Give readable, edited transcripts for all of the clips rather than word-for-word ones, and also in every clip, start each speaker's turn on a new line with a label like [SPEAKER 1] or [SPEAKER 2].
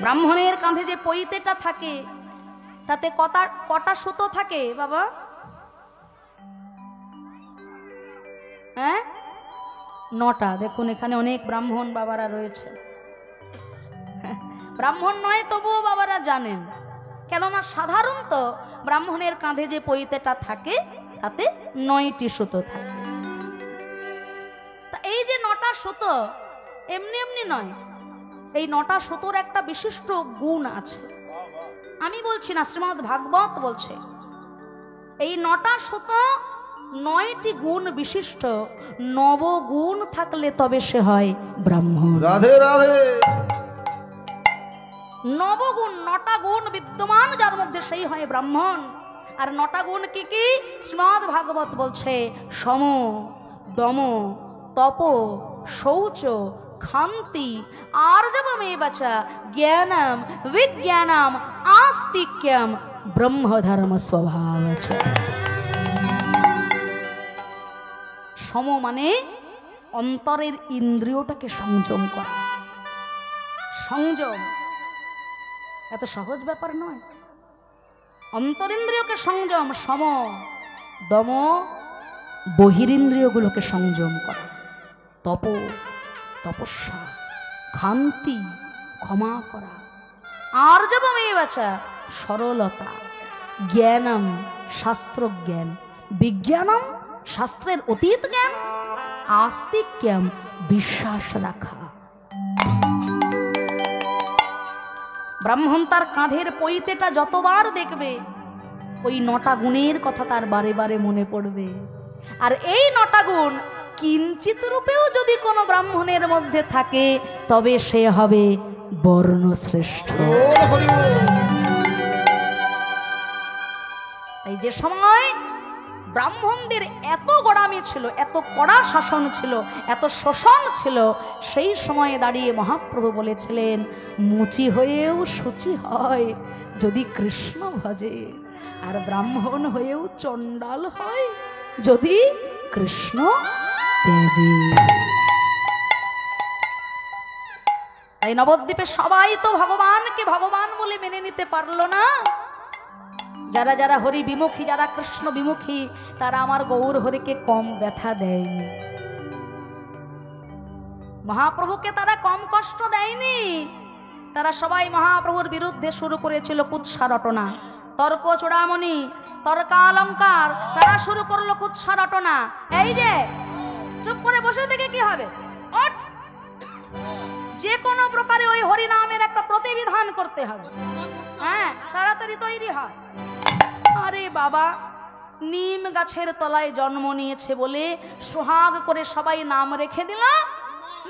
[SPEAKER 1] ব্রাহ্মণের কাঁধে যে পৈতেটা থাকে তাতে কটা সুতো থাকে বাবা? হ্যাঁ, 9টা। দেখুন এখানে অনেক ব্রাহ্মণ বাবারা রয়েছে। ব্রাহ্মণ নয় তবুও বাবারা জানেন, কেননা সাধারণত ব্রাহ্মণের কাঁধে যে পৈতেটা থাকে তাতে 9টি সুতো থাকে। তা এই যে 9টা সুতো এমনি এমনি নয়, এই 9টা সুতোর একটা বিশিষ্ট গুণ আছে। আমি বলছি না, শ্রীমদ্ ভাগবত বলছে এই 9টা সুতো 9টি গুণ বিশিষ্ট। নবগুণ থাকলে তবে সে হয় ব্রাহ্মণ।
[SPEAKER 2] রাধে রাধে।
[SPEAKER 1] নবগুণ 9টা গুণ বিদ্যমান যার মধ্যে সেই হয় ব্রাহ্মণ। আর 9টা গুণ কি কি? শ্রীমদ্ ভাগবত বলছে সম, দম, তপ, শৌচ, ক্ষান্তি, আর্জবমেব চ জ্ঞানম, বিজ্ঞানম, আস্তিক্যম, ব্রহ্মধর্ম স্বভাব। সম মানে অন্তরের ইন্দ্রিয়টাকে সংযম করা। সংযম এত সহজ ব্যাপার নয়। অন্তরিন্দ্রিয়কে সংযম, সম। দম বহিরিন্দ্রিয়গুলোকে সংযম করা। তপ তপস্যা, ক্ষান্তি ক্ষমা করা, আর্জবমেব চ সরলতা, জ্ঞানম শাস্ত্র জ্ঞান, বিজ্ঞানম শাস্ত্রের অতীত জ্ঞান, আস্তিক্যম বিশ্বাস রাখা। ব্রাহ্মণ তার কাঁধের পৈতেটা যতবার দেখবে ওই 9টা গুণের কথা তার বারে বারে মনে পড়বে। আর এই 9টা গুণ কিঞ্চিত রূপেও যদি কোনো ব্রাহ্মণের মধ্যে থাকে তবে সে হবে বর্ণশ্রেষ্ঠ। এই যে সময় ব্রাহ্মণদের এত গোড়ামি ছিল, এত কড়া শাসন ছিল, এত শোষণ ছিল, সেই সময়ে দাঁড়িয়ে মহাপ্রভু বলেছিলেন মুচি হয়েও শুচি হয় যদি কৃষ্ণ ভজে, আর ব্রাহ্মণ হয়েও চণ্ডাল হয় যদি কৃষ্ণ তেজে। তাই নবদ্বীপে সবাই তো ভগবানকে ভগবান বলে মেনে নিতে পারলো না। যারা যারা হরি বিমুখী, যারা কৃষ্ণ বিমুখী, তারা আমার গৌর হরিকে কম ব্যথা দেয়নি, মহাপ্রভুকে তারা কম কষ্ট দেয়নি। তারা সবাই মহাপ্রভুর বিরুদ্ধে শুরু করেছিল কুৎসা রটনা, তর্ক চূড়ামণি, তর্কালঙ্কার। তারা শুরু করলো কুৎসা রটনা। এই যে চুপ করে বসে থেকে কি হবে? ওঠ, যে কোনো প্রকারে ওই হরি নামের একটা প্রতিবিধান করতে হবে। হ্যাঁ, তাড়াতাড়ি তৈরি হয়। আরে বাবা, নিম গাছের তলায় জন্ম নিয়েছে বলে সোহাগ করে সবাই নাম রেখে দিল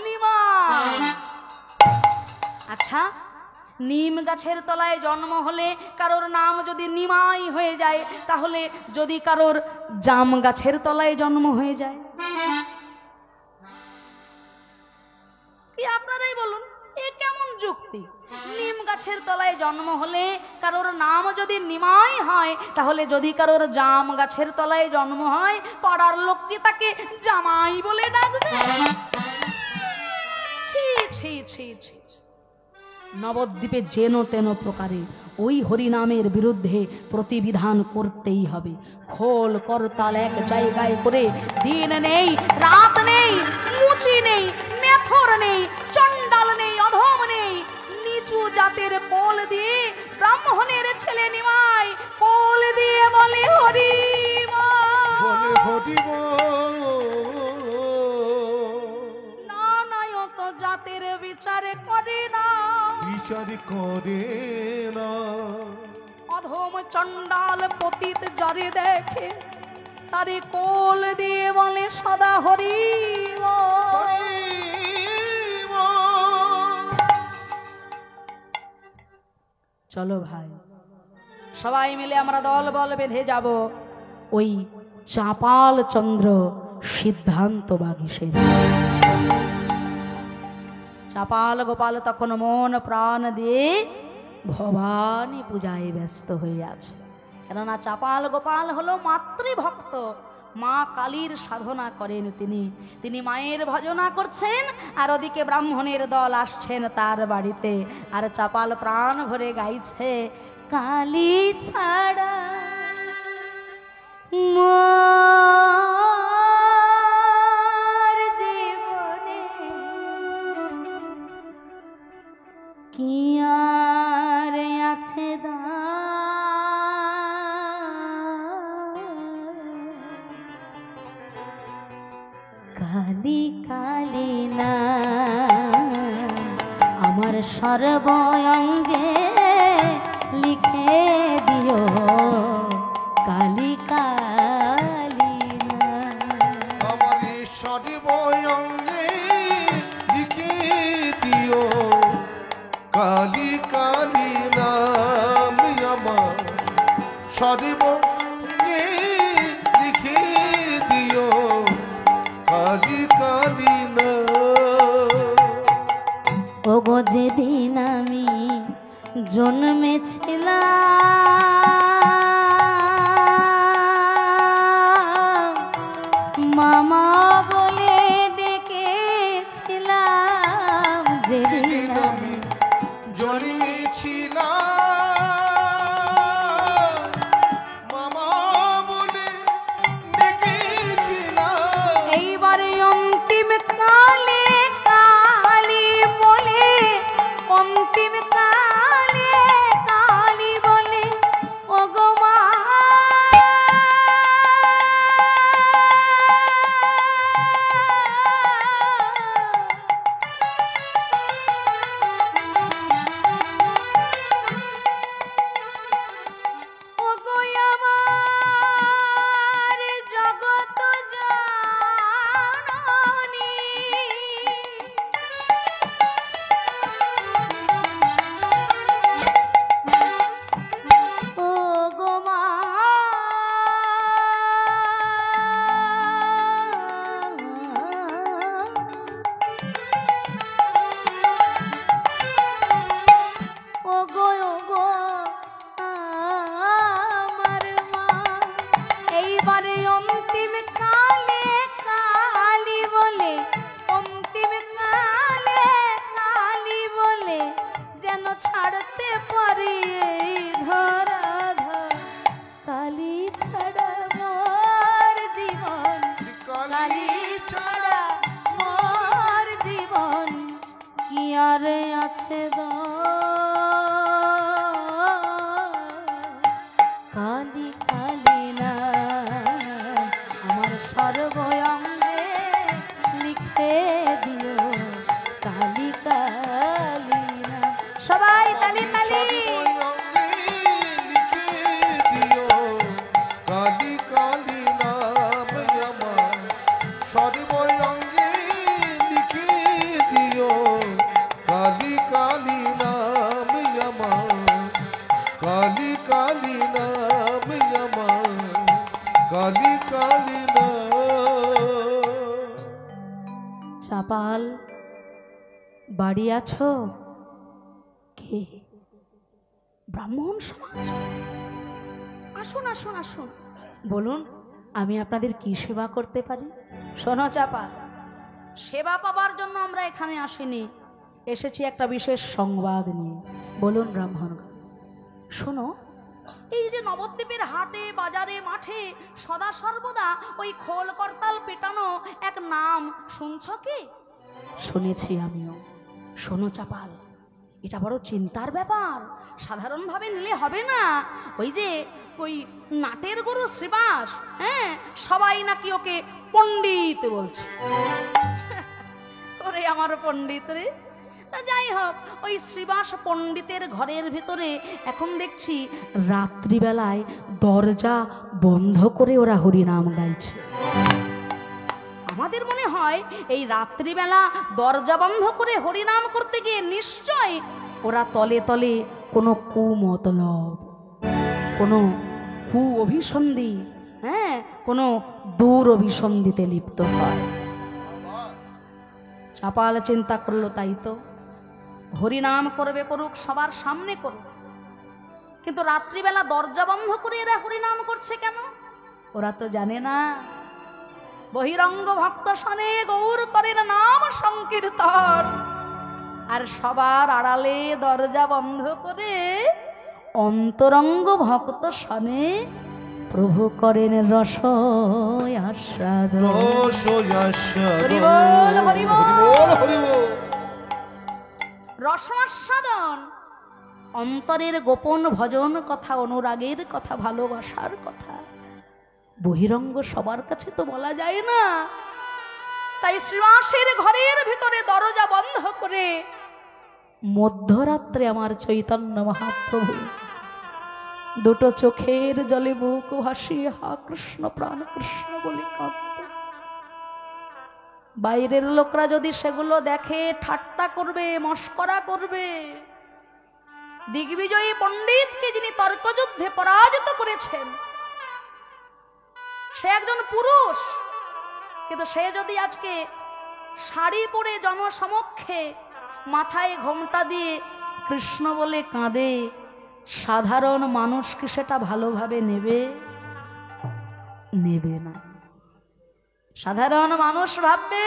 [SPEAKER 1] নিমাই। আচ্ছা, নিম গাছের তলায় জন্ম হলে কারোর নাম যদি নিমাই হয়ে যায়, তাহলে যদি কারোর জাম গাছের তলায় জন্ম হয়ে যায়, কি আপনারাই বলুন, এ কেমন যুক্তি? নিম গাছের তলায় জন্ম হলে কারোর নাম যদি নিমাই হয়, তাহলে যদি কারোর জাম গাছের তলায় জন্ম হয়, পাড়ার লোক কি তাকে জামাই বলে ডাকবে? ছি ছি ছি ছি। নবদ্বীপে যেন তেন প্রকারে ওই হরিনামের বিরুদ্ধে প্রতিবিধান করতেই হবে। খোল করতাল এক জায়গায় করে দিন নেই, রাত নেই, মুচি নেই, মেথর নেই, চণ্ডাল নেই, অধম নেই, নিচু জাতের কোল দিয়ে ব্রাহ্মণের ছেলে নিমাই কোল দিয়ে বলে হরি না নাই অত জাতের বিচারে করে না, বিচার করে না। অধম চণ্ডাল পতিত যারে দেখে তারে কোল দিয়ে বলে সদা হরি। চলো ভাই, সবাই মিলে আমরা দল বল বেঁধে যাব ওই চাপাল চন্দ্র সিদ্ধান্ত বাগিসের। চাপাল গোপাল তখন মন প্রাণ দিয়ে ভবানী পূজায় ব্যস্ত হয়ে আছে। কেননা চাপাল গোপাল হলো মাতৃভক্ত, মা কালীর সাধনা করেন তিনি মায়ের ভজনা করছেন, আর ওদিকে ব্রাহ্মণের দল আসছেন তার বাড়িতে, আর চাপাল প্রাণ ভরে গাইছে কালী ছাড়া মোর জীবনে কি আর আছে কালী কালী না আমার সর্বঙ্গে লিখে দিও কালী কালী না
[SPEAKER 2] আমার সর্বঙ্গে লিখে দিও কালী কালী নাম আমার সর্বঙ্গে লিখে দিও কালী কালী
[SPEAKER 1] ওগো যেদিন আমি জন্মেছিলাম মামা বলে ডেকেছিলাম, যেদিন আমি
[SPEAKER 2] জন্মেছিলাম মামা বলে ডেকেছিলাম,
[SPEAKER 1] এইবারে অন্তিম কালে কালী বলে, অন্তিম কালে কালী বলে ওগো মা ওগো আমার জগৎ জননী ওগো মা ওগো ওগো আমার মা, এইবারে অন্তিম কালে কালী বলে, অন্তিম কালে কালী বলে যেন ছাড়তে পারি এই ধরাধার, কালী ছাড়া মোর জীবন, কালী ছাড়া মোর জীবন কি আর আছে কালী কালী না আমার সর্বঙ্গে লিখে দিও কালী কালী না। সবাই তালি তালি।
[SPEAKER 2] সর্বঙ্গে লিখে দিও কালী কালী নাম আমার সর্বঙ্গে লিখে দিও কালী কালী নাম আমার কালী কালী নাম আমার কালী কালী নাম।
[SPEAKER 1] চাপাল বাড়ি আছো? কে? ব্রাহ্মণ সমাজ? আসুন আসুন আসুন, বলুন আমি আপনাদের কি সেবা করতে পারি? শোনো চাপাল, সেবা পাবার জন্য আমরা এখানে আসিনি, এসেছি একটা বিশেষ সংবাদ নিয়ে। বলুন ব্রাহ্মণ। শোনো, এই যে নবদ্বীপের হাটে বাজারে মাঠে সদা সর্বদা ওই খোল করতাল পেটানো এক নাম শুনছ কি? শুনেছি আমিও। শোনো চাপাল, এটা বড় চিন্তার ব্যাপার, সাধারণভাবে নিলে হবে না। ওই নাটের গুরু শ্রীবাস, হ্যাঁ, সবাই নাকি ওকে পণ্ডিত বলছে। ওরে আমার পণ্ডিত রে। তা যাই হোক, ওই শ্রীবাস পণ্ডিতের ঘরের ভেতরে এখন দেখছি রাত্রিবেলায় দরজা বন্ধ করে ওরা হরিনাম গাইছে। আমাদের মনে হয় এই রাত্রিবেলা দরজা বন্ধ করে হরিনাম করতে গিয়ে নিশ্চয় ওরা তলে তলে কোনো কুমতলব, কোনো কু অভিসন্ধি, হ্যাঁ, কোনো দূর অভিসন্ধিতে লিপ্ত হয়। চাপাল চিন্তা করলো, তাই তো, হরিনাম করবে করুক, সবার সামনে করুক, কিন্তু রাত্রিবেলা দরজা বন্ধ করে এরা হরিনাম করছে কেন? ওরা তো জানে না বহিরঙ্গ ভক্ত শনে গৌর করেন নাম সংকীর্তন, আর সবার আড়ালে দরজা বন্ধ করে অন্তরঙ্গ ভক্ত শনে প্রভু করেন রস আস্বাদন। হরি বল, হরি বল। রসাস্বাদন অন্তরের গোপন ভজন কথা, অনুরাগের কথা, ভালোবাসার কথা। বহিরঙ্গ সবার কাছে তো বলা যায় না, তাই শ্রীবাসের ঘরের ভিতরে দরজা বন্ধ করে মধ্যরাত্রে আমার চৈতন্য মহাপ্রভু দুটো চোখের জলে বুক ভাসিয়ে হা কৃষ্ণ প্রাণ কৃষ্ণ বলে কাঁদত। বাইরের লোকরা যদি সেগুলো দেখে ঠাট্টা করবে, মস্করা করবে। দিগ্বিজয়ী পণ্ডিতকে যিনি তর্কযুদ্ধে পরাজিত করেছেন, সে একজন পুরুষ, কিন্তু সে যদি আজকে শাড়ি পরে জনসমক্ষে মাথায় ঘোমটা দিয়ে কৃষ্ণ বলে কাঁদে, সাধারণ মানুষ কি সেটা ভালোভাবে নেবে? নেবে না। সাধারণ মানুষ ভাববে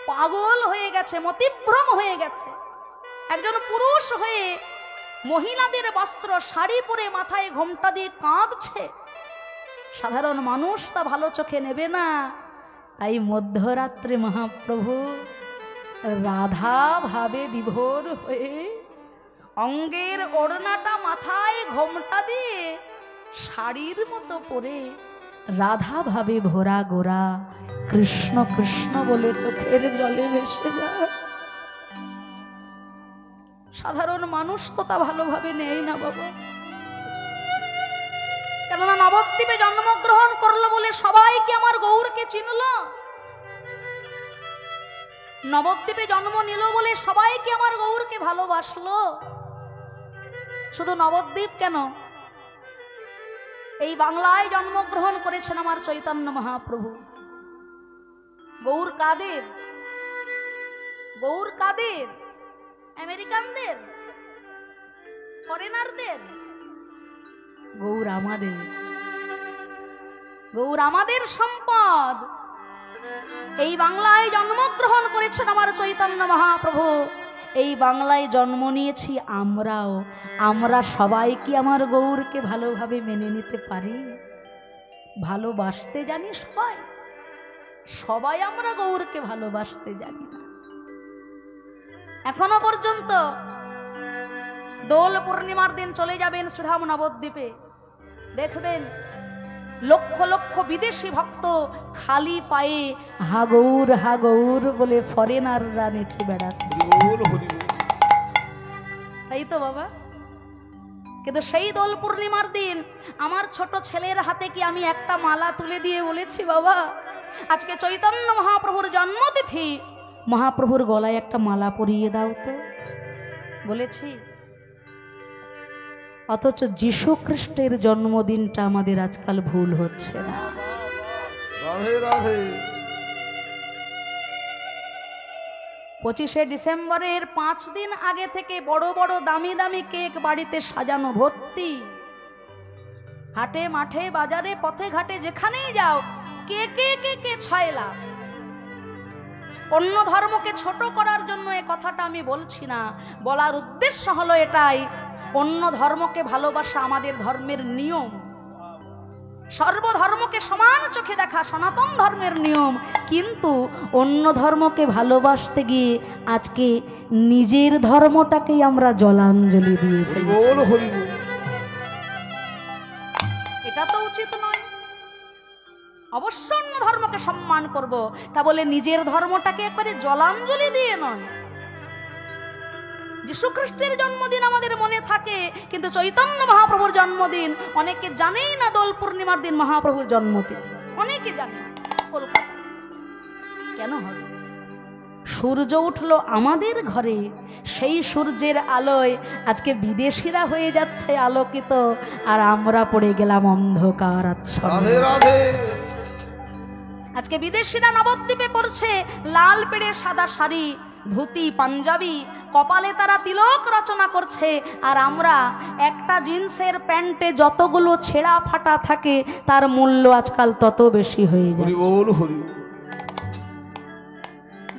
[SPEAKER 1] পাগল হয়ে গেছে, মতিভ্রম হয়ে গেছে। একজন পুরুষ হয়ে মহিলাদের বস্ত্র শাড়ি পরে মাথায় ঘোমটা দিয়ে কাঁদছে, সাধারণ মানুষ তা ভালো চোখে নেবে না। তাই মধ্যরাত্রে মহাপ্রভু রাধা ভাবে বিভোর হয়ে অঙ্গের ওড়নাটা মাথায় ঘোমটা দিয়ে শাড়ির মতো পরে রাধা ভাবে ভরা গোরা কৃষ্ণ কৃষ্ণ বলে চোখের জলে ভেসে যায়। সাধারণ মানুষ তো তা ভালোভাবে নেয় না বাবা। কেননা নবদ্বীপে জন্মগ্রহণ করলো বলে সবাই কি আমার গৌরকে চিনল? নবদ্বীপে জন্ম নিল বলে সবাই কি আমার গৌরকে ভালোবাসলো? শুধু নবদ্বীপ কেন, এই বাংলায় জন্মগ্রহণ করেছেন আমার চৈতন্য মহাপ্রভু। গৌর কাদের? গৌর কাদের? আমেরিকানদের, ফরেনারদের? গৌর আমাদের। গৌর আমাদের সম্পদ। এই বাংলায় জন্মগ্রহণ করেছেন আমার চৈতন্য মহাপ্রভু। এই বাংলায় জন্ম নিয়েছি আমরাও। আমরা সবাই কি আমার গৌরকে ভালোভাবে মেনে নিতে পারি? ভালোবাসতে জানি সবাই? সবাই আমরা গৌরকে ভালোবাসতে জানি না। এখনো পর্যন্ত দোল পূর্ণিমার দিন চলে যাবেন সুধাম নবদ্বীপে, দেখবেন লক্ষ লক্ষ বিদেশি ভক্ত খালি পায়ে হা গৌর বলে ফরেনাররা নেচে বেড়াচ্ছে। তাই তো বাবা। কিন্তু সেই দোল পূর্ণিমার দিন আমার ছোট ছেলের হাতে কি আমি একটা মালা তুলে দিয়ে বলেছি, বাবা আজকে চৈতন্য মহাপ্রভুর জন্মতিথি, মহাপ্রভুর গলায় একটা মালা পরিয়ে দাও তো? বলেছি? অথচ যীশু খ্রিস্টের জন্মদিনটা আমাদের আজকাল ভুল হচ্ছে না।
[SPEAKER 2] রাধে রাধে।
[SPEAKER 1] 25শে ডিসেম্বরের 5 দিন আগে থেকে বড় বড় দামি দামি কেক বাড়িতে সাজানো ভর্তি। হাটে মাঠে বাজারে পথে ঘাটে যেখানেই যাও কে কে কে কে ছয়লা। অন্য ধর্মকে ছোট করার জন্য এ কথাটা আমি বলছি না, বলার উদ্দেশ্য হলো এটাই, অন্য ধর্মকে ভালোবাসা আমাদের ধর্মের নিয়ম। সর্বধর্মকে সমান চোখে দেখা সনাতন ধর্মের নিয়ম, কিন্তু অন্য ধর্মকে ভালোবাসতে গিয়ে আজকে নিজের ধর্মটাকেই আমরা জলাঞ্জলি দিয়ে ফেলছি। এটা তো উচিত নয়। অবশ্য অন্য ধর্মকে সম্মান করব, তা বলে নিজের ধর্মটাকে একবারে জলাঞ্জলি দিয়ে নয়। যীশু খ্রিস্টের জন্মদিন আমাদের মনে থাকে, কিন্তু চৈতন্য মহাপ্রভুর জন্মদিন অনেকে জানেই না। দোল পূর্ণিমার দিন মহাপ্রভুর জন্মতিথি অনেকে জানে। কলকাতা কেন হবে? সূর্য উঠলো আমাদের ঘরে, সেই সূর্যের আলোয় আজকে বিদেশিরা হয়ে যাচ্ছে আলোকিত, আর আমরা পড়ে গেলাম অন্ধকার আচ্ছন্ন। আজকে বিদেশিরা নবদ্বীপে পড়ছে লাল পেড়ে সাদা শাড়ি, ধুতি পাঞ্জাবি, কপালে তারা তিলক রচনা করছে, আর আমরা একটা জিন্সের প্যান্টে যতগুলো ছেঁড়া ফাটা থাকে তার মূল্য আজকাল তত বেশি হয়ে যায়।
[SPEAKER 2] হরি বল হরি।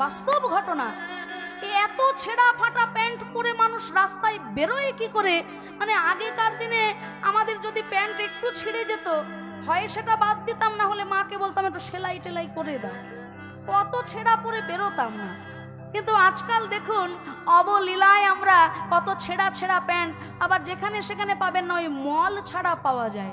[SPEAKER 1] বাস্তব ঘটনা। এত ছেঁড়া ফাটা প্যান্ট পরে মানুষ রাস্তায় বেরোয় কি করে? মানে আগেকার দিনে আমাদের যদি প্যান্ট একটু ছিঁড়ে যেত, হয় সেটা বাদ দিতাম, না হলে মাকে বলতাম একটু সেলাই টেলাই করে দাও, কত ছেঁড়া পরে বেরোতাম না। কিন্তু আজকাল দেখুন অবলীলায় আমরা কত ছেঁড়া ছেঁড়া প্যান্ট, আবার যেখানে সেখানে পাবেন না, ওই মল ছাড়া পাওয়া যায়।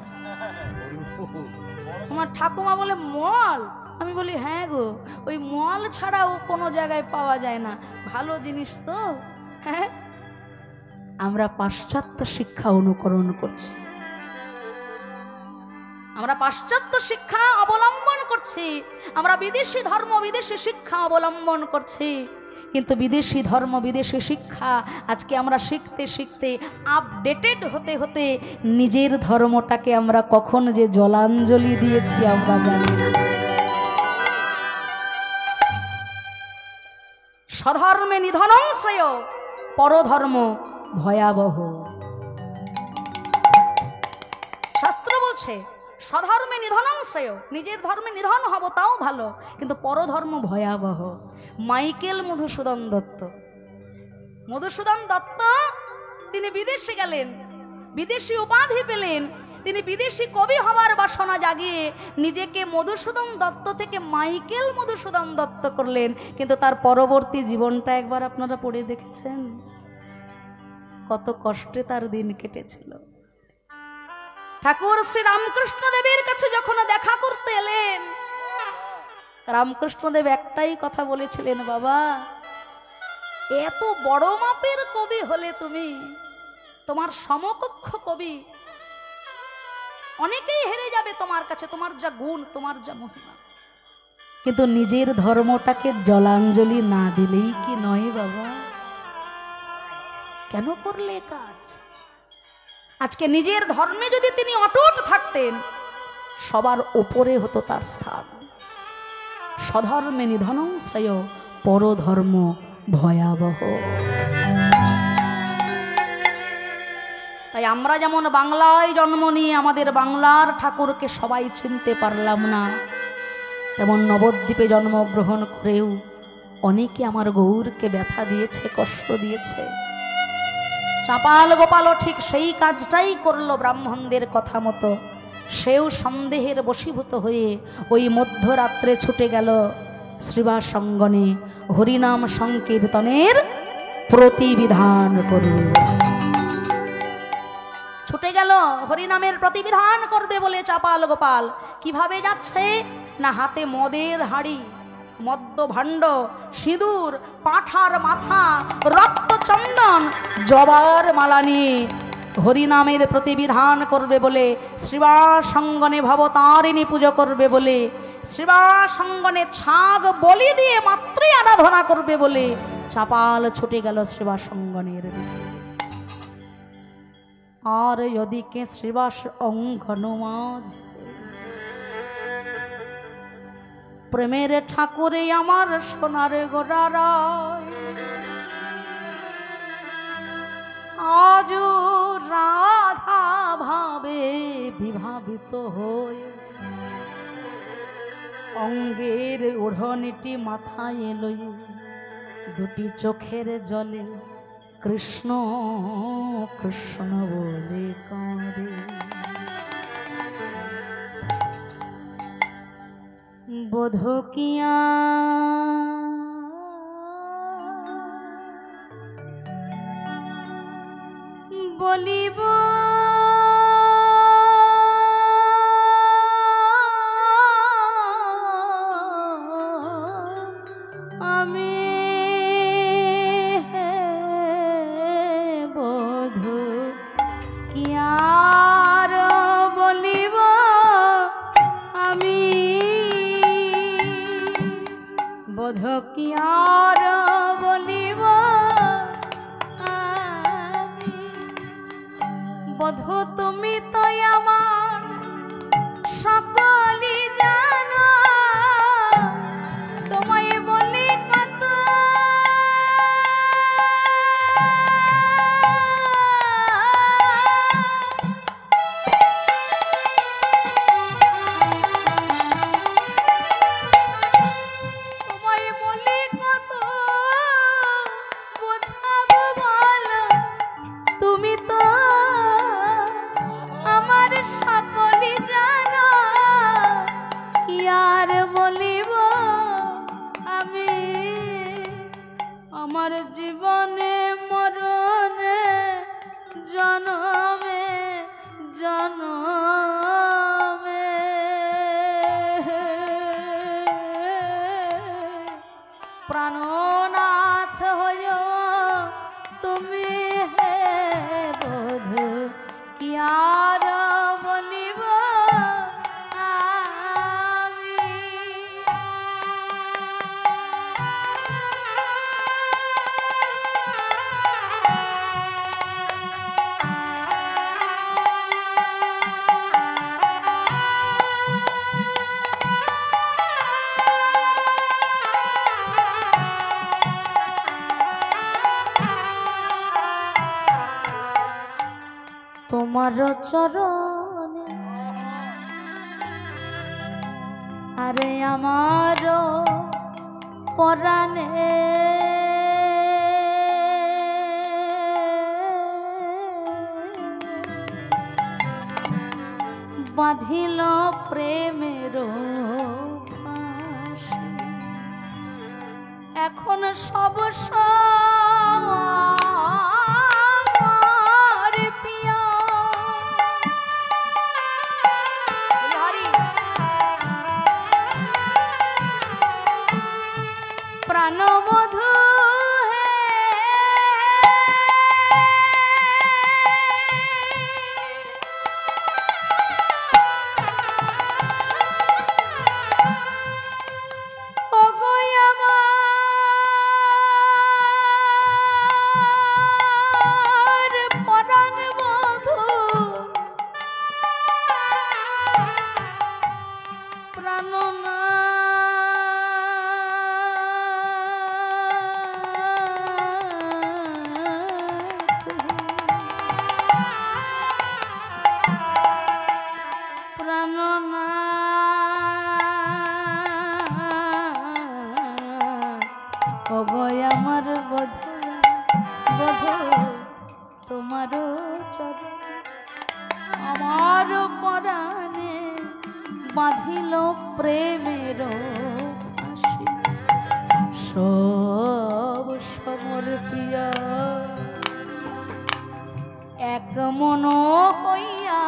[SPEAKER 1] আমার ঠাকুমা বলে মল, আমি বলি হ্যাঁ গো, ওই মল ছাড়াও কোনো জায়গায় পাওয়া যায় না। ভালো জিনিস তো। হ্যাঁ, আমরা পাশ্চাত্য শিক্ষা অনুকরণ করছি, আমরা পাশ্চাত্য শিক্ষা অবলম্বন করছি, আমরা বিদেশি ধর্ম বিদেশি শিক্ষা অবলম্বন করছি। কিন্তু বিদেশি ধর্ম বিদেশি শিক্ষা আজকে আমরা শিখতে শিখতে আপডেটেড হতে হতে নিজের ধর্মটাকে আমরা কখন যে জলাঞ্জলি দিয়েছি আমরা জানি না। স্বধর্মে নিধনং শ্রেয়, পরধর্ম ভয়াবহ। শাস্ত্র বলছে স্বধর্মে নিধনং শ্রেয়, নিজের ধর্মে নিধন হব তাও ভালো, কিন্তু পরধর্ম ভয়াবহ। মাইকেল মধুসূদন দত্ত, মধুসূদন দত্ত তিনি বিদেশে গেলেন, বিদেশি উপাধি পেলেন, তিনি বিদেশি কবি হবার বাসনা জাগিয়ে নিজেকে মধুসূদন দত্ত থেকে মাইকেল মধুসূদন দত্ত করলেন। কিন্তু তার পরবর্তী জীবনটা একবার আপনারা পড়ে দেখেছেন? কত কষ্টে তার দিন কেটেছিল। ঠাকুর শ্রী রামকৃষ্ণ দেবের কাছে যখন দেখা করতে এলেন, রামকৃষ্ণদেব একটাই কথা বলেছিলেন, বাবা এত বড় মাপের কবি হলে তুমি, তোমার সমকক্ষ কবি অনেকেই হেরে যাবে তোমার কাছে, তোমার যা গুণ, তোমার যা মহিমা, কিন্তু নিজের ধর্মটাকে জলাঞ্জলি না দিলেই কি নয় বাবা? কেন করলে কাজ? আজকে নিজের ধর্মে যদি তিনি অটুট থাকতেন, সবার উপরে হতো তার স্থান। স্বধর্মে নিধনং শ্রেয়, পরধর্ম ভয়াবহ। তাই আমরা যেমন বাংলায় জন্ম নিয়ে আমাদের বাংলার ঠাকুরকে সবাই চিনতে পারলাম না, তেমন নবদ্বীপে জন্মগ্রহণ করেও অনেকে আমার গৌরকে ব্যথা দিয়েছে, কষ্ট দিয়েছে। চাপাল গোপালও ঠিক সেই কাজটাই করলো ব্রাহ্মণদের কথা মতো। সেও সন্দেহের বশীভূত হয়ে ওই মধ্যরাত্রে ছুটে গেল শ্রীবাস অঙ্গনে হরিনাম সংকীর্তনের প্রতিবিধান করবে, ছুটে গেল হরিনামের প্রতিবিধান করবে বলে চাপাল গোপাল। কিভাবে যাচ্ছে না, হাতে মদের হাঁড়ি, মদ্য ভাণ্ড, সিঁদুর, পাঁঠার মাথা, রক্ত চন্দন, জবার মালা নিয়ে হরিনামের প্রতিবিধান করবে বলে, শ্রীবাস অঙ্গনে ভবতারিণী পুজো করবে বলে, শ্রীবাস অঙ্গনে ছাগ বলি দিয়ে মাতৃ আরাধনা করবে বলে চাপাল ছুটে গেল শ্রীবাস অঙ্গনের দিকে। আর ওদিকে শ্রীবাস অঙ্গন মাঝ প্রেমের ঠাকুরে আমার সোনার গোড়ারা, আজ রাধা ভাবে বিভাবিত হয়ে অঙ্গের ওড়নিটি মাথায় লই, দুটি চোখের জলে কৃষ্ণ কৃষ্ণ বলে কাঁদে। বোধ কিয়া বলিব আমি, বোধ কিয়ার বলিব আমি, বোধ কিয়ার বলিব আমি, বোধ তুমি তো আমার সকলই জানো, তোমায় বলি কত তোমার চরণে আরে আমার পরাণে বাঁধিল প্রেমের ফাঁসি। এখন সব পিয়া প্রাণবধূ আমার বধূ বধূ তোমার চরণ আমার পরাণে বাঁধিল প্রেমের ফাঁসি। সব সমর্পিয়া এক মন হইয়া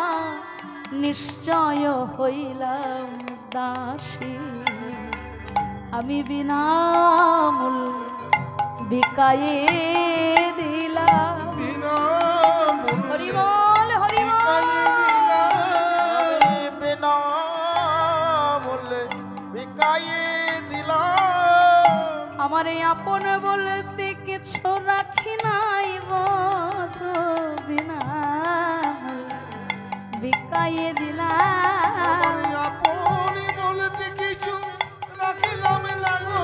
[SPEAKER 1] নিশ্চয় হইলাম দাসী। আমি বিনামূল বিকায়ে দিলাম হরিবল হরিবল
[SPEAKER 2] বিনামূল বিকায়ে দিলাম।
[SPEAKER 1] আমার এই আপন বলতে কিছু রাখি নাই বধূ বিনামূল বিকায়ে দিলাম।
[SPEAKER 2] আপনি বলতে কিছু রাখিলাম লাগো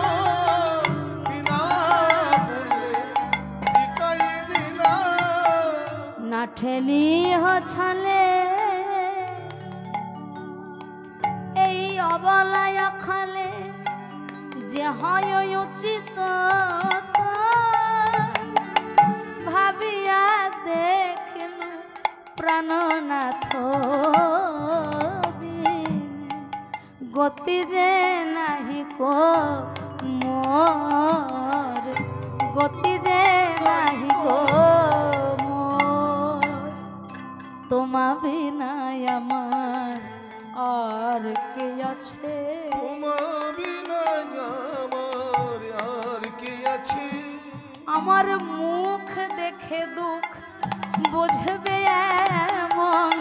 [SPEAKER 1] না ঠেলি হছালে এই অবলায় খালে যে হয় উচিত ভাবিয়া দেখিল প্রাণনাথ গতি যে নাহি কো মোর গতি যে নাহি গো মোর তোমা বিনাই আমার আর কে আছে
[SPEAKER 2] তোমা বিনা আমার আর কে আছে।
[SPEAKER 1] আমার মুখ দেখে দুঃখ বুঝবে এমন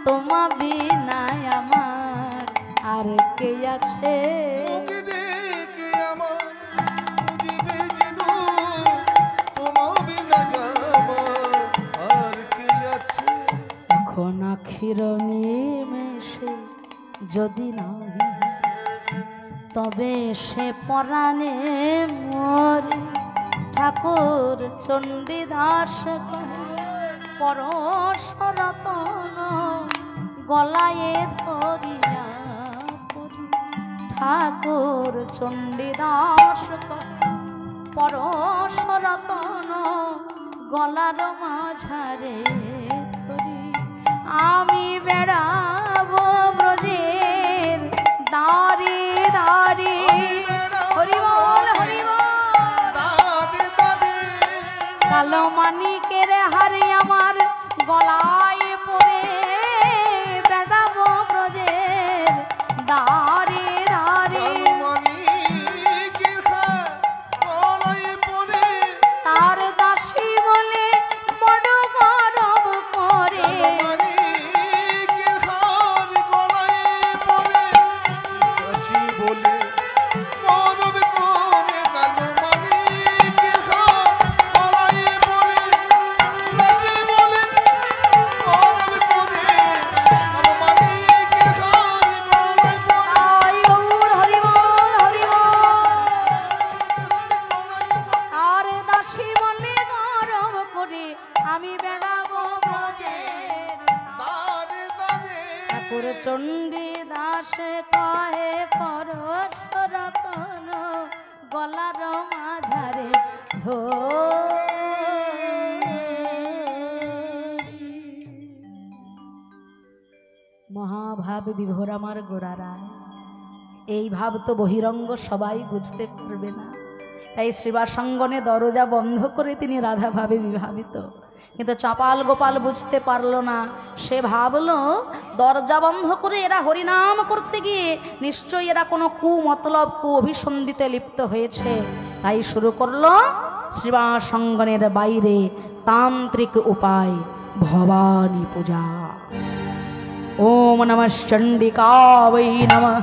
[SPEAKER 1] তোমা বিনাই আমার আর কে আছে।
[SPEAKER 2] মুখ দেখে আমার বুঝবে যে দুঃখ তোমা বিনা আমার আর কে আছে।
[SPEAKER 1] এখন আখির নিমেষে যদি নাহি তবে সে পরাণে মরি। ঠাকুর চণ্ডীদাস পরশরতন গলায় ধরিয়া পড়ি। ঠাকুর চণ্ডীদাস পরশরতন গলার মাঝারে ধরি। আমি বেড়াবো ব্রজের দাঁড়ি দাঁড়ি হরিবল হরিবল কালো মানিকের হারে আমার গলায় পড়ে বেড়াবো ব্রজের দাঁড়ি দাঁড়ি। তার দাসী বলে বড় গরব করে পুরচণ্ডী দাসে কহে পরশরতন গলার মাঝারে মহাভাব বিভোর আমার গোড়ারা। এই ভাব তো বহিরঙ্গ সবাই বুঝতে পারবে না, তাই শ্রীবাসঙ্গনে দরজা বন্ধ করে তিনি রাধা ভাবে বিভাবিত। কিন্তু চাপাল গোপাল বুঝতে পারলো না, সে ভাবলো দরজা বন্ধ করে এরা হরিনাম করতে গিয়ে নিশ্চয়ই এরা কোনো কুমতলব কু অভিসন্ধিতে লিপ্ত হয়েছে, তাই শুরু করলো শ্রীবাসঙ্গনের বাইরে তান্ত্রিক উপায় ভবানী পূজা। ওম নমঃ চণ্ডিকাবৈ নমঃ,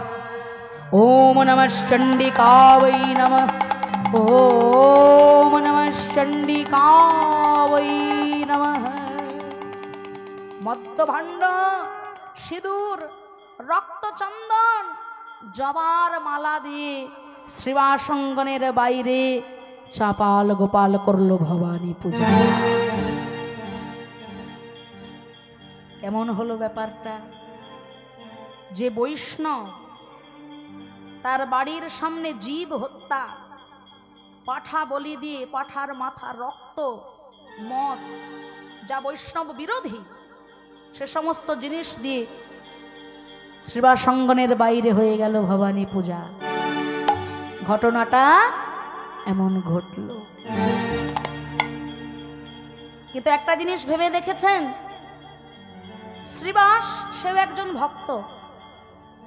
[SPEAKER 1] ওম নমঃ চণ্ডিকাবৈ নমঃ, ওম নমঃ চণ্ডিকাবৈ নমঃ। মদ্যভাণ্ড, সিঁদুর, রক্তচন্দন, জবার মালা দিয়ে শ্রীবাসঙ্গনের বাইরে চাপাল গোপাল করল ভবানী পূজা। কেমন হলো ব্যাপারটা? যে বৈষ্ণব তার বাড়ির সামনে জীব হত্যা, পাঠা বলি দিয়ে পাঠার মাথা, রক্ত, মদ, যা বৈষ্ণব বিরোধী, সে সমস্ত জিনিস দিয়ে শ্রীবাসঙ্গনের বাইরে হয়ে গেল ভবানী পূজা। ঘটনাটা এমন ঘটল। কিন্তু একটা জিনিস ভেবে দেখেছেন, শ্রীবাস সেও একজন ভক্ত,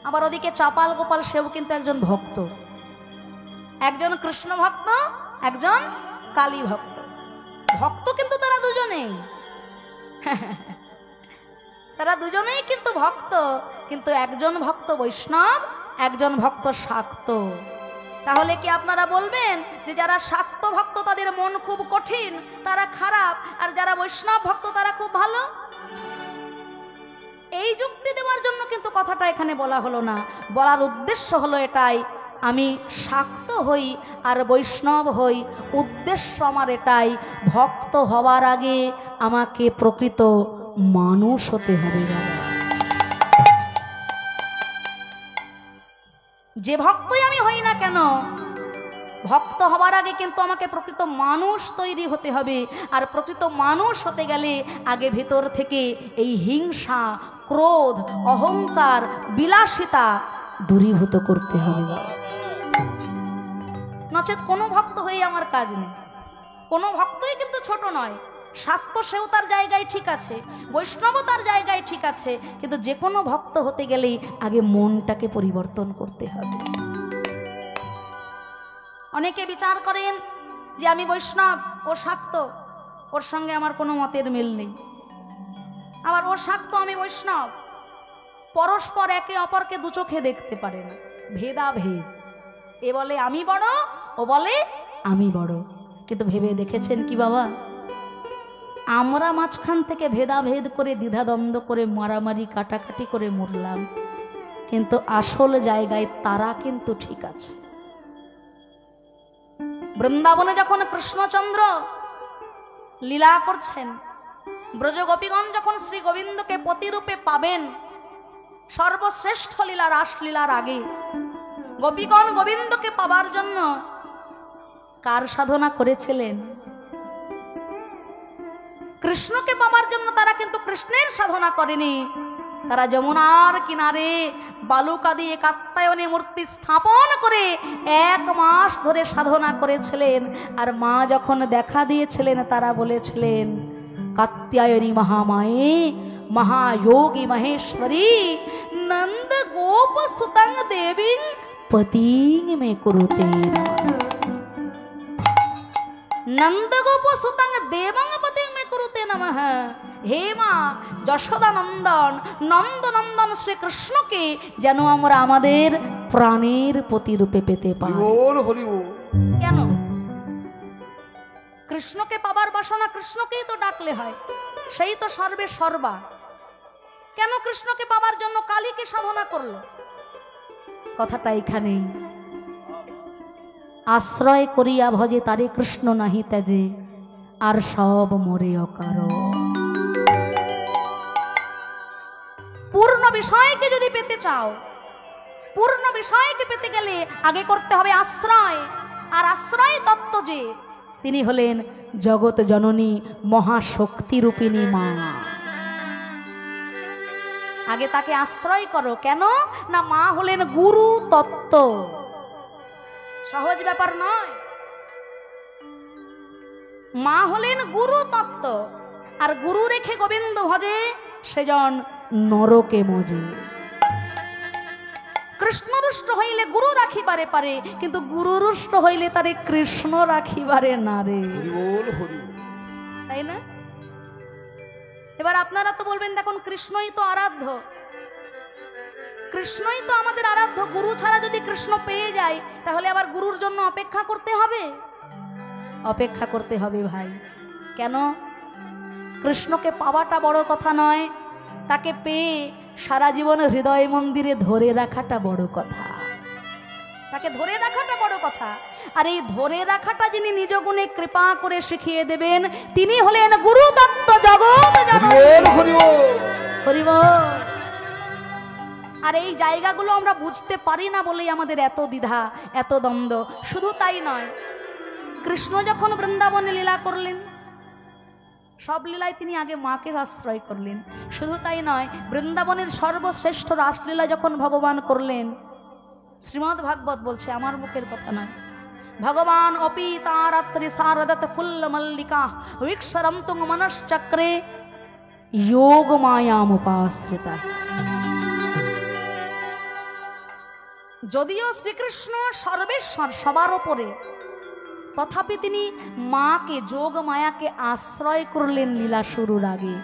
[SPEAKER 1] আবার ওদিকে চাপাল গোপাল সেও কিন্তু একজন ভক্ত, একজন কৃষ্ণ ভক্ত, একজন কালী ভক্ত। ভক্ত কিন্তু তারা দুজনেই, তারা দুজনেই কিন্তু ভক্ত, কিন্তু একজন ভক্ত বৈষ্ণব, একজন ভক্ত শাক্ত। তাহলে কি আপনারা বলবেন যে যারা শাক্ত ভক্ত তাদের মন খুব কঠিন, তারা খারাপ, আর যারা বৈষ্ণব ভক্ত তারা খুব ভালো? এই যুক্তি দেওয়ার জন্য কিন্তু কথাটা এখানে বলা হলো না। বলার উদ্দেশ্য হলো এটাই, আমি শাক্ত হই আর বৈষ্ণব হই, উদ্দেশ্য আমার এটাই, ভক্ত হওয়ার আগে আমাকে প্রকৃত মানুষ হতে হবে। যে ভক্তই আমি হই না কেন, ভক্ত হওয়ার আগে কিন্তু আমাকে প্রকৃত মানুষ তৈরি হতে হবে। আর প্রকৃত মানুষ হতে গেলে আগে ভিতর থেকে এই হিংসা, ক্রোধ, অহংকার, বিলাসিতা দূরীভূত করতে হবে। নচেত কোনো ভক্ত হয়ে আমার কাজ নেই। কোনো ভক্তই কিন্তু ছোট নয়। শাক্ত সেও তার জায়গায় ঠিক আছে, বৈষ্ণব তার জায়গায় ঠিক আছে, কিন্তু যে কোনো ভক্ত হতে গেলেই আগে মনটাকে পরিবর্তন করতে হবে। অনেকে বিচার করেন যে আমি বৈষ্ণব, ও শাক্ত, ওর সঙ্গে আমার কোনো মতের মিল নেই। আবার ও শাক্ত, আমি বৈষ্ণব, পরস্পর একে অপরকে দু চোখে দেখতে পারে না, ভেদাভেদ। এ বলে আমি বড়, ও বলে আমি বড়। কিন্তু ভেবে দেখেছেন কি বাবা, আমরা মাঝখান থেকে ভেদাভেদ করে, দ্বিধাদ্বন্দ্ব করে, মারামারি কাটাকাটি করে মরলাম, কিন্তু আসল জায়গায় তারা কিন্তু ঠিক আছে। বৃন্দাবনে যখন কৃষ্ণচন্দ্র লীলা করছেন, ব্রজ গোপীগণ যখন শ্রী গোবিন্দকে পতিরূপে পাবেন, সর্বশ্রেষ্ঠ লীলা রাসলীলার আগে গোপীগণ গোবিন্দকে পাবার জন্য কার সাধনা করেছিলেন? কৃষ্ণকে পাবার জন্য তারা কিন্তু কৃষ্ণের সাধনা করেনি। তারা যমুনার কিনারে বালুকা দিয়ে কাত্যায়নী মূর্তি স্থাপন করে 1 মাস ধরে সাধনা করেছিলেন। আর মা যখন দেখা দিয়েছিলেন, তারা বলেছিলেন, কাত্যায়নী মহামায়ে महायोगी महेश्वरी नंद गोप सुतंग देवी पतिंग में कुरुते नंद गोप सुतंग देवंग पतिंग में कुरुते नमः। हे मा যশোদা নন্দন নন্দ নন্দন শ্রীকৃষ্ণকে যেন আমরা আমাদের প্রাণের প্রতিরূপে পেতে পাই। কেন? কৃষ্ণকে পাবার বাসনা কৃষ্ণকেই তো ডাকলে হয়, সেই তো সর্বে সর্বা। কেন কৃষ্ণকে পাবার জন্য কালীকে সাধনা করলো? কথাটা এখানেই। আশ্রয় করিয়া ভজে তারে কৃষ্ণ নাহি তেজে, আর সব মরে অকার। পূর্ণ বিষয় চাও, পূর্ণ বিষয়কে পেতে গেলে আগে করতে হবে আশ্রয়। আর আশ্রয় তত্ত্ব যে, তিনি হলেন জগৎ জননী মহাশক্তি রূপিণী মা। আগে তাকে আশ্রয় করো। কেন না, মা হলেন গুরু তত্ত্ব, সহজ ব্যাপার নয়। মা হলেন গুরু তত্ত্ব, আর গুরু রেখে গোবিন্দ ভজে সেজন নরকে মজে। কৃষ্ণ রুষ্ট হইলে গুরু রাখিবারে পারে, কিন্তু গুরু রুষ্ট হইলে তারে কৃষ্ণ রাখিবারে না রে,
[SPEAKER 2] হরি বল, হরি বল।
[SPEAKER 1] তাই না? এবার আপনারা তো বলবেন, দেখুন কৃষ্ণই তো আরাধ্য, কৃষ্ণই তো আমাদের আরাধ্য, গুরু ছাড়া যদি কৃষ্ণ পেয়ে যায় তাহলে আবার গুরুর জন্য অপেক্ষা করতে হবে? অপেক্ষা করতে হবে ভাই। কেন? কৃষ্ণকে পাওয়াটা বড় কথা নয়, তাকে পেয়ে সারা জীবন হৃদয় মন্দিরে ধরে রাখাটা বড় কথা, তাকে ধরে রাখাটা বড় কথা। আর এই ধরে রাখাটা যিনি নিজ গুণে কৃপা করে শিখিয়ে দেবেন, তিনি হলেন গুরু দত্ত জগৎ জননী।
[SPEAKER 2] হরি বল।
[SPEAKER 1] হরি বল। আর এই জায়গাগুলো আমরা বুঝতে পারি না বলেই আমাদের এত দ্বিধা, এত দ্বন্দ্ব। শুধু তাই নয়, কৃষ্ণ যখন বৃন্দাবনে লীলা করলেন, সব লীলায় তিনি আগে মাকে আশ্রয় করলেন। শুধু তাই নয়, বৃন্দাবনের সর্বশ্রেষ্ঠ রাসলীলা যখন ভগবান করলেন, শ্রীমদ্ ভাগবত বলছে, আমার মুখের কথা নয়, ভগবান অপি তারাত্রি শারদত ফুল্ল মল্লিকা বৃক্ষরন্তুং মনশ্চক্রে যোগ মায়ামুপাশ্রিতা। যদিও শ্রীকৃষ্ণ সর্বেশ্বর, সবার ওপরে, তথাপি তিনি মাকে, যোগ মায়াকে আশ্রয় করলেন লীলা শুরুর আগে।